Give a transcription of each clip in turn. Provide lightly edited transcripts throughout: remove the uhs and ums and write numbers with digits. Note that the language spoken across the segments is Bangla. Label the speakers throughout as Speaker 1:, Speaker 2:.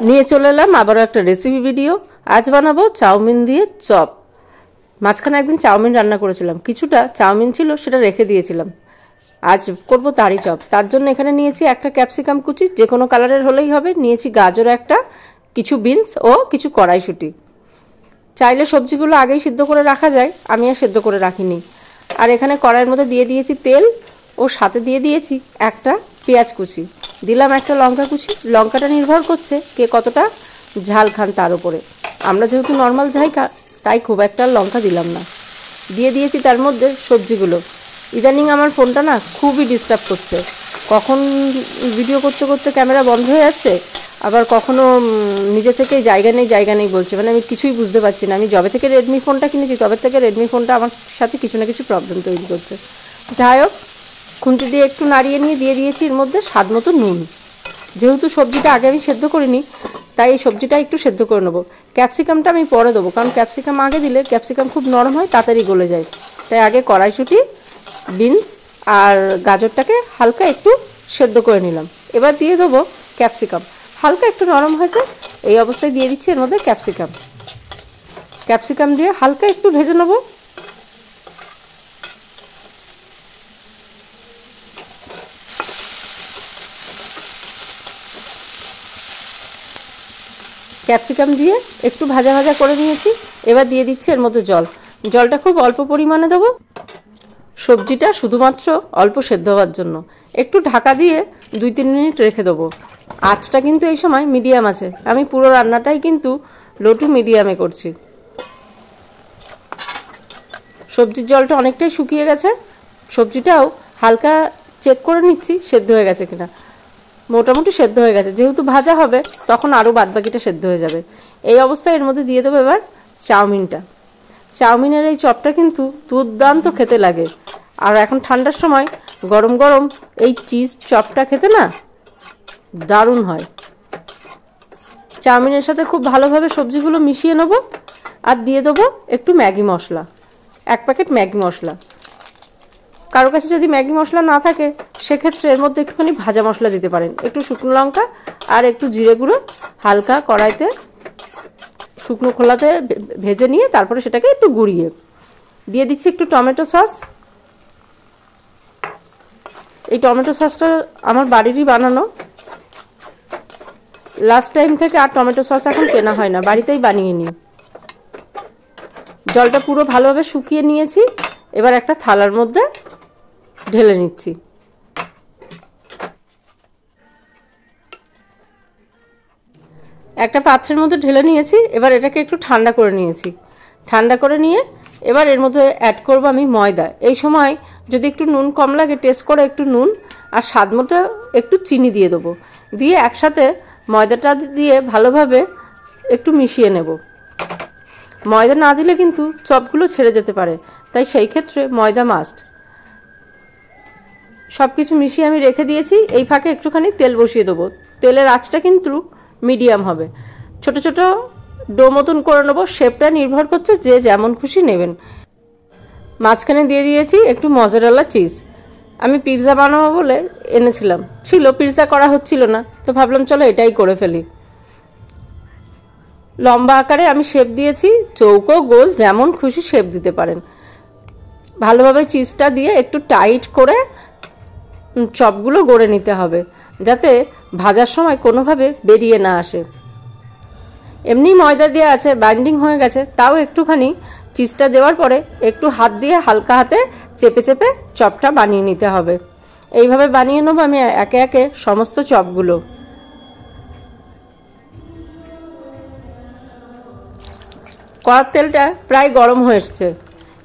Speaker 1: নিয়ে চলে এলাম আবারও একটা রেসিপি ভিডিও। আজ বানাবো চাউমিন দিয়ে চপ। মাঝখানে একদিন চাউমিন রান্না করেছিলাম, কিছুটা চাউমিন ছিল সেটা রেখে দিয়েছিলাম। আজ করব তারই চপ। তার জন্য এখানে নিয়েছি একটা ক্যাপসিকাম কুচি, যে কোনো কালারের হলেই হবে। নিয়েছি গাজর একটা, কিছু বিনস ও কিছু কড়াইশুঁটি। চাইলে সবজিগুলো আগেই সিদ্ধ করে রাখা যায়, আমি আর সিদ্ধ করে রাখিনি। আর এখানে কড়াইয়ের মধ্যে দিয়ে দিয়েছি তেল ও সাথে দিয়ে দিয়েছি একটা পেঁয়াজ কুচি, দিলাম একটা লঙ্কা কুচি। লঙ্কাটা নির্ভর করছে কে কতটা ঝাল খান তার উপরে। আমরা যেহেতু নর্মাল ঝাল তাই খুব একটা লঙ্কা দিলাম না। দিয়ে দিয়েছি তার মধ্যে সবজিগুলো। ইদানিং আমার ফোনটা না খুবই ডিস্টার্ব করছে, কখন ভিডিও করতে করতে ক্যামেরা বন্ধ হয়ে যাচ্ছে, আবার কখনো নিজে থেকেই জায়গা নেই বলছে। মানে আমি কিছুই বুঝতে পারছি না। আমি যবে থেকে রেডমি ফোনটা কিনেছি তবে থেকে রেডমি ফোনটা আমার সাথে কিছু না কিছু প্রবলেম তৈরি করছে। যাই হোক, খুন্তি দিয়ে একটু নাড়িয়ে নিয়ে দিয়ে দিয়েছি এর মধ্যে স্বাদ মতো নুন। যেহেতু সবজিটা আগে আমি সেদ্ধ করিনি, তাই এই সবজিটা একটু সেদ্ধ করে নেবো। ক্যাপসিকামটা আমি পরে দেবো, কারণ ক্যাপসিকাম আগে দিলে ক্যাপসিকাম খুব নরম হয়, তাড়াতাড়ি গলে যায়। তাই আগে কড়াইশুঁটি, বিনস আর গাজরটাকে হালকা একটু সেদ্ধ করে নিলাম। এবার দিয়ে দেবো ক্যাপসিকাম। হালকা একটু নরম হয়েছে, এই অবস্থায় দিয়ে দিচ্ছি এর মধ্যে ক্যাপসিকাম দিয়ে হালকা একটু ভেজে নেবো। ক্যাপসিকাম দিয়ে একটু ভাজা ভাজা করে নিয়েছি। এবার দিয়ে দিচ্ছি এর মধ্যে জল। জলটা খুব অল্প পরিমাণে দেবো, সবজিটা শুধুমাত্র অল্প সেদ্ধ হওয়ার জন্য। একটু ঢাকা দিয়ে 2-3 মিনিট রেখে দেবো। আঁচটা কিন্তু এই সময় মিডিয়াম আছে, আমি পুরো রান্নাটাই কিন্তু লো টু মিডিয়ামে করছি। সবজির জলটা অনেকটাই শুকিয়ে গেছে, সবজিটাও হালকা চেক করে নিচ্ছি সেদ্ধ হয়ে গেছে কিনা। মোটামুটি সেদ্ধ হয়ে গেছে, যেহেতু ভাজা হবে তখন আরও বাদবাকিটা সেদ্ধ হয়ে যাবে। এই অবস্থায় এর মধ্যে দিয়ে দেবো এবার চাউমিনটা। চাউমিনের এই চপটা কিন্তু দুর্দান্ত খেতে লাগে। আর এখন ঠান্ডার সময় গরম গরম এই চিজ চপটা খেতে না দারুণ হয়। চাউমিনের সাথে খুব ভালোভাবে সবজিগুলো মিশিয়ে নেব। আর দিয়ে দেবো একটু ম্যাগি মশলা, 1 প্যাকেট ম্যাগি মশলা। কারো কাছে যদি ম্যাগি মশলা না থাকে সেক্ষেত্রে এর মধ্যে একটুখানি ভাজা মশলা দিতে পারেন। একটু শুকনো লঙ্কা আর একটু জিরে গুঁড়ো হালকা কড়াইতে শুকনো খোলাতে ভেজে নিয়ে তারপরে সেটাকে একটু গুঁড়িয়ে দিয়ে দিচ্ছি একটু টমেটো সস। এই টমেটো সসটা আমার বাড়িরই বানানো, লাস্ট টাইম থেকে আর টমেটো সস এখন কেনা হয় না, বাড়িতেই বানিয়ে নিই। জলটা পুরো ভালোভাবে শুকিয়ে নিয়েছি, এবার একটা থালার মধ্যে ঢেলে নিচ্ছি। একটা পাত্রের মধ্যে ঢেলে নিয়েছি, এবার এটাকে একটু ঠান্ডা করে নিয়েছি। ঠান্ডা করে নিয়ে এবার এর মধ্যে অ্যাড করব আমি ময়দা। এই সময় যদি একটু নুন কম লাগে টেস্ট করে একটু নুন আর স্বাদ মতো একটু চিনি দিয়ে দেবো। দিয়ে একসাথে ময়দাটা দিয়ে ভালোভাবে একটু মিশিয়ে নেব। ময়দা না দিলে কিন্তু চপগুলো ছেড়ে যেতে পারে, তাই সেই ক্ষেত্রে ময়দা মাস্ট। সব কিছু মিশিয়ে আমি রেখে দিয়েছি। এই ফাঁকে একটুখানি তেল বসিয়ে দেবো। তেলের আঁচটা কিন্তু মিডিয়াম হবে। ছোট ছোট ডো মতন করে নেবো, শেপটা নির্ভর করছে যে যেমন খুশি নেবেন। মাঝখানে দিয়ে দিয়েছি একটু মজারেলা চিজ। আমি পিৎজা বানাবো বলে এনেছিলাম, পিৎজা করা হচ্ছিল না, তো ভাবলাম চলো এটাই করে ফেলি। লম্বা আকারে আমি শেপ দিয়েছি, চৌকো গোল যেমন খুশি শেপ দিতে পারেন। ভালোভাবে চিজটা দিয়ে একটু টাইট করে চপগুলো গড়ে নিতে হবে, যাতে ভাজার সময় কোনোভাবে বেরিয়ে না আসে। এমনি ময়দা দেওয়া আছে, বাইন্ডিং হয়ে গেছে, তাও একটুখানি চিজটা দেওয়ার পরে একটু হাত দিয়ে হালকা হাতে চেপে চেপে চপটা বানিয়ে নিতে হবে। এইভাবে বানিয়ে নেবো আমি একে একে সমস্ত চপগুলো। কড়ার তেলটা প্রায় গরম হয়ে এসছে,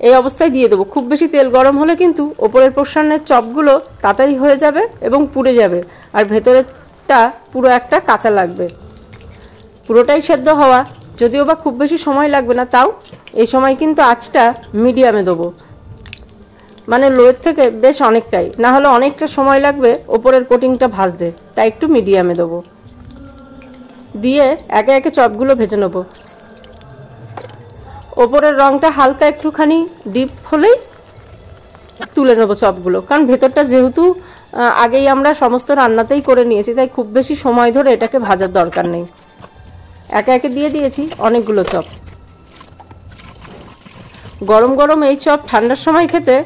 Speaker 1: এই অবস্থায় দিয়ে দেবো। খুব বেশি তেল গরম হলে কিন্তু ওপরের পোর্শনের চপগুলো তাড়াতাড়ি হয়ে যাবে এবং পুড়ে যাবে, আর ভেতরেরটা পুরো একটা কাঁচা লাগবে। পুরোটাই সেদ্ধ হওয়া যদিও বা খুব বেশি সময় লাগবে না, তাও এই সময় কিন্তু আঁচটা মিডিয়ামে দেবো। মানে লোয়ের থেকে বেশ অনেকটাই, না হলে অনেকটা সময় লাগবে ওপরের কোটিংটা ভাজতে, তাই একটু মিডিয়ামে দেবো। দিয়ে একে একে চপগুলো ভেজে নেবো। ওপরের রঙটা হালকা একটুখানি ডিপ হলেই তুলে নেবো চপগুলো, কারণ ভেতরটা যেহেতু আগেই আমরা সমস্ত রান্নাতেই করে নিয়েছি, তাই খুব বেশি সময় ধরে এটাকে ভাজার দরকার নেই। একে একে দিয়ে দিয়েছি অনেকগুলো চপ। গরম গরম এই চপ ঠান্ডার সময় খেতে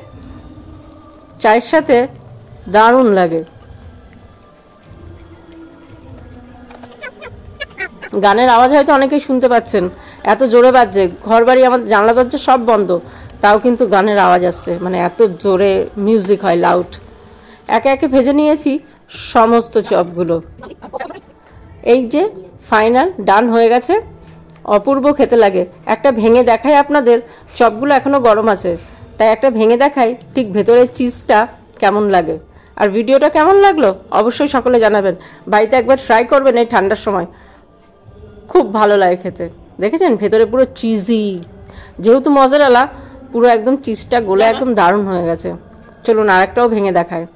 Speaker 1: চায়ের সাথে দারুণ লাগে। গানের আওয়াজ হয়তো অনেকেই শুনতে পাচ্ছেন, এত জোরে বাজছে। ঘর বাড়ি আমার জানলা দরজা সব বন্ধ, তাও কিন্তু গানের আওয়াজ আসছে, মানে এত জোরে মিউজিক হয়, লাউড। একে একে ভেজে নিয়েছি সমস্ত চপগুলো। এই যে ফাইনাল ডান হয়ে গেছে, অপূর্ব খেতে লাগে। একটা ভেঙে দেখাই আপনাদের, চপগুলো এখনও গরম আছে, তাই একটা ভেঙে দেখাই ঠিক ভেতরের চিজটা কেমন লাগে। আর ভিডিওটা কেমন লাগলো অবশ্যই সকলে জানাবেন। বাড়িতে একবার ট্রাই করবেন এই ঠান্ডার সময়, খুব ভালো লাগে খেতে। দেখেছেন ভেতরে পুরো চিজি, যেহেতু মজারালা, পুরো একদম চিজটা গলে একদম দারুণ হয়ে গেছে। চলুন আরেকটাও ভেঙে দেখায়।